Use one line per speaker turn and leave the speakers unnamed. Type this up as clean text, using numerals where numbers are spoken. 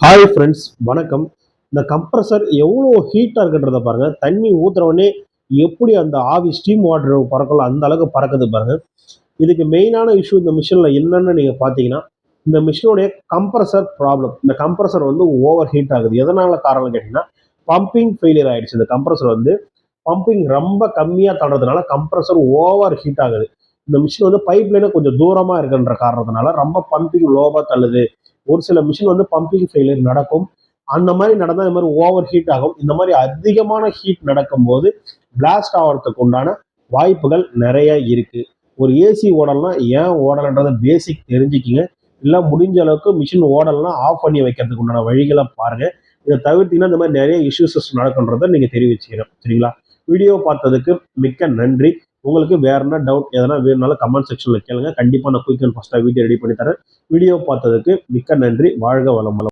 Hi friends, வணக்கம். இந்த compressor எவ்வளோ ஹீட்டாக இருக்குன்றத பாருங்க. தண்ணி ஊத்துறவொடனே எப்படி அந்த ஆவி ஸ்டீம் வாட்டர் பறக்கல அந்த அளவுக்கு பறக்குது பாருங்க. இதுக்கு மெயினான இஷ்யூ இந்த மிஷினில் என்னன்னு நீங்கள் பார்த்தீங்கன்னா, இந்த மிஷினுடைய கம்ப்ரஸர் ப்ராப்ளம். இந்த கம்ப்ரஸர் வந்து ஓவர் ஹீட் ஆகுது. எதனால காரணம் கேட்டிங்கன்னா, பம்பிங் ஃபெயிலியர் ஆயிடுச்சு. இந்த கம்ப்ரஸர் வந்து பம்பிங் ரொம்ப கம்மியாக தள்ளுறதுனால கம்ப்ரஸர் ஓவர் ஹீட் ஆகுது. இந்த மிஷின் வந்து பைப் லைனே கொஞ்சம் தூரமாக இருக்குன்ற காரணத்தினால ரொம்ப பம்பிங் லோவாக தள்ளுது. ஒரு சில மிஷின் வந்து பம்பிங் ஃபெயிலியர் நடக்கும். அந்த மாதிரி நடந்தால் இந்த மாதிரி ஓவர் ஹீட் ஆகும். இந்த மாதிரி அதிகமான ஹீட் நடக்கும்போது பிளாஸ்ட் ஆகிறதுக்கு உண்டான வாய்ப்புகள் நிறைய இருக்கு. ஒரு ஏசி ஓடலாம், ஏன் ஓடலைன்றத பேசிக் தெரிஞ்சுக்கிங்க. இல்லை முடிஞ்ச அளவுக்கு மிஷின் ஓடலாம் ஆஃப் பண்ணி வைக்கிறதுக்கு உண்டான வழிகளை பாருங்க. இதை தவிர்த்தீங்கன்னா இந்த மாதிரி நிறைய இஷ்யூஸஸ் நடக்குன்றதை நீங்க தெரிவிச்சுக்கிறேன். சரிங்களா? வீடியோ பார்த்ததுக்கு மிக்க நன்றி. உங்களுக்கு வேற என்ன டவுட் எதனா வேணும்னாலும் கமெண்ட் செக்ஷன்ல கேளுங்க. கண்டிப்பா நான் குயிக் அண்ட் ஃபாஸ்டா வீடியோ ரெடி பண்ணி தரேன். வீடியோ பார்த்ததுக்கு மிக்க நன்றி. வாழ்க வளமுடன்.